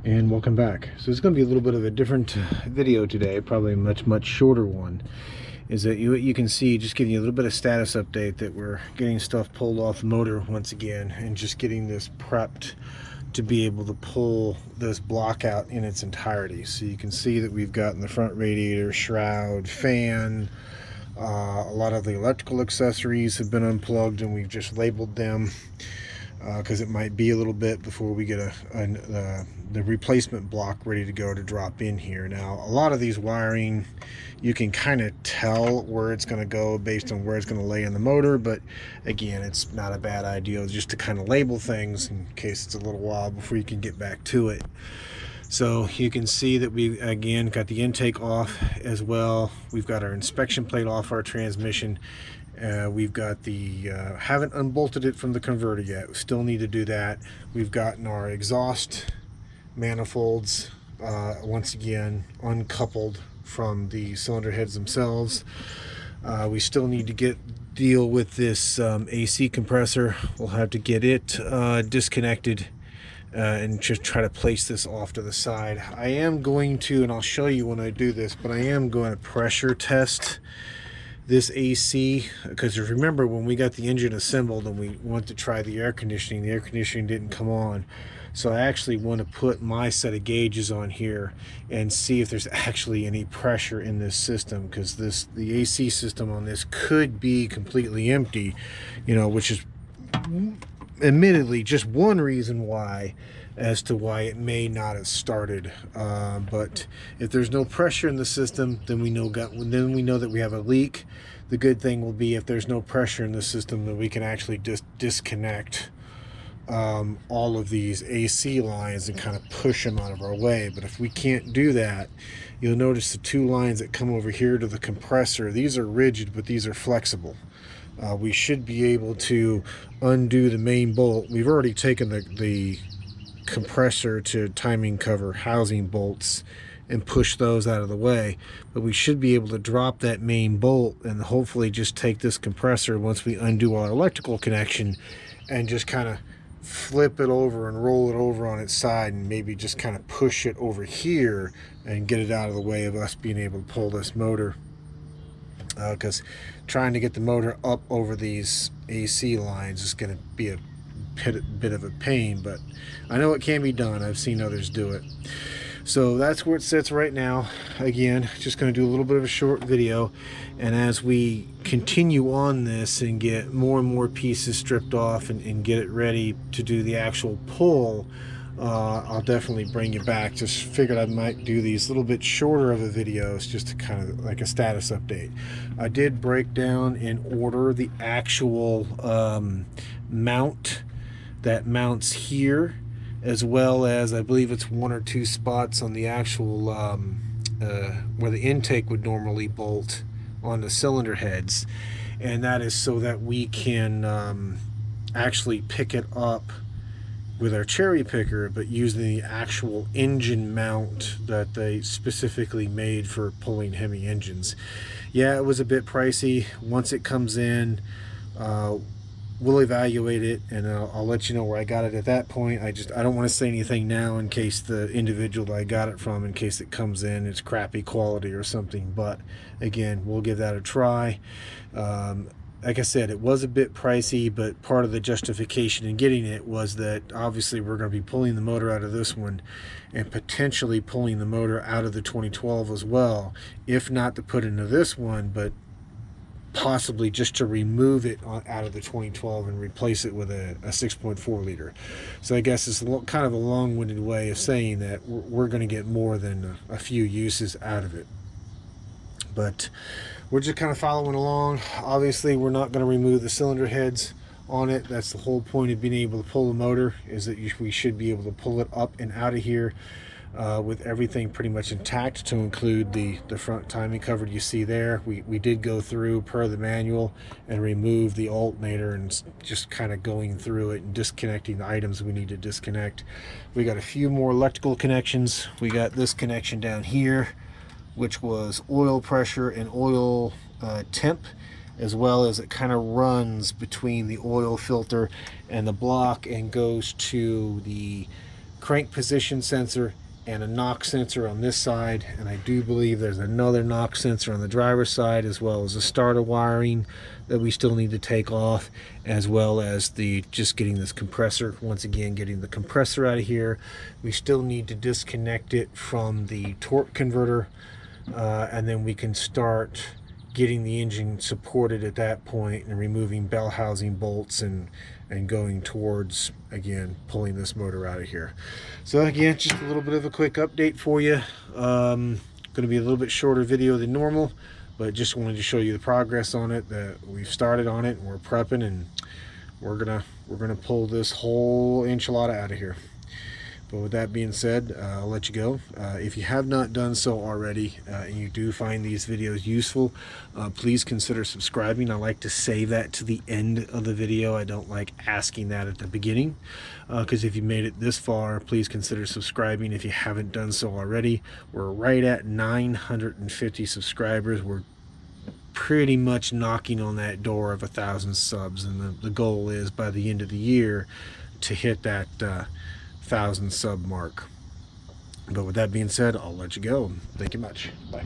And welcome back. So it's going to be a little bit of a different video today, probably a much shorter one. Is that you can see, just giving you a little bit of status update, that we're getting stuff pulled off the motor once again, and just getting this prepped to be able to pull this block out in its entirety. So you can see that we've gotten the front radiator, shroud, fan, a lot of the electrical accessories have been unplugged, and we've just labeled them because it might be a little bit before we get the replacement block ready to go to drop in here. Now, a lot of these wiring, you can kind of tell where it's going to go based on where it's going to lay in the motor, but again, it's not a bad idea just to kind of label things in case it's a little while before you can get back to it. So you can see that we again got the intake off as well. We've got our inspection plate off our transmission. We've got the haven't unbolted it from the converter yet. We still need to do that. We've gotten our exhaust manifolds once again uncoupled from the cylinder heads themselves. We still need to deal with this AC compressor. We'll have to get it disconnected and just try to place this off to the side. I am going to, and I'll show you when I do this, but I am going to pressure test this AC, because remember when we got the engine assembled and we wanted to try the air conditioning didn't come on. So I actually want to put my set of gauges on here and see if there's actually any pressure in this system, because the AC system on this could be completely empty, you know, which is admittedly just one reason why as to why it may not have started. But if there's no pressure in the system, then we know that we have a leak. The good thing will be, if there's no pressure in the system, then we can actually just disconnect all of these AC lines and kind of push them out of our way. But if we can't do that, you'll notice the two lines that come over here to the compressor, these are rigid, but these are flexible. We should be able to undo the main bolt. We've already taken the compressor to timing cover housing bolts and push those out of the way, but we should be able to drop that main bolt and hopefully just take this compressor, once we undo our electrical connection, and just kind of flip it over and roll it over on its side, and maybe just kind of push it over here and get it out of the way of us being able to pull this motor, because trying to get the motor up over these AC lines is going to be a bit of a pain, but I know it can be done. I've seen others do it. So that's where it sits right now. Again, just going to do a little bit of a short video, and as we continue on this and get more and more pieces stripped off and get it ready to do the actual pull, I'll definitely bring you back. Just figured I might do these a little bit shorter of a videos, just to kind of like a status update. I did break down and order the actual mount that mounts here, as well as I believe it's 1 or 2 spots on the actual where the intake would normally bolt on the cylinder heads, and that is so that we can actually pick it up with our cherry picker, but using the actual engine mount that they specifically made for pulling Hemi engines. Yeah, it was a bit pricey. Once it comes in, we'll evaluate it, and I'll let you know where I got it at that point. I don't want to say anything now in case the individual that I got it from, in case it comes in it's crappy quality or something. But again, we'll give that a try. Like I said, it was a bit pricey, but part of the justification in getting it was that obviously we're going to be pulling the motor out of this one and potentially pulling the motor out of the 2012 as well, if not to put into this one, but possibly just to remove it out of the 2012 and replace it with a 6.4 liter. So I guess it's kind of a long-winded way of saying that we're going to get more than a few uses out of it. But we're just kind of following along. Obviously, we're not going to remove the cylinder heads on it. That's the whole point of being able to pull the motor, is that we should be able to pull it up and out of here with everything pretty much intact, to include the front timing cover you see there. We did go through per the manual and remove the alternator, and just kind of going through it and disconnecting the items we need to disconnect. We got a few more electrical connections. We got this connection down here, which was oil pressure and oil temp, as well as it kind of runs between the oil filter and the block and goes to the crank position sensor and a knock sensor on this side, and I do believe there's another knock sensor on the driver's side, as well as the starter wiring that we still need to take off, as well as the just getting this compressor, once again getting the compressor out of here. We still need to disconnect it from the torque converter, and then we can start getting the engine supported at that point and removing bell housing bolts and going towards, again, pulling this motor out of here. So again, just a little bit of a quick update for you. Going to be a little bit shorter video than normal, but just wanted to show you the progress on it, that we've started on it and we're prepping, and we're gonna pull this whole enchilada out of here. But with that being said, I'll let you go. If you have not done so already, and you do find these videos useful, please consider subscribing. I like to save that to the end of the video. I don't like asking that at the beginning, because if you made it this far, please consider subscribing if you haven't done so already. We're right at 950 subscribers. We're pretty much knocking on that door of 1,000 subs, and the goal is by the end of the year to hit that 1,000 sub mark. But with that being said, I'll let you go. Thank you much. Bye.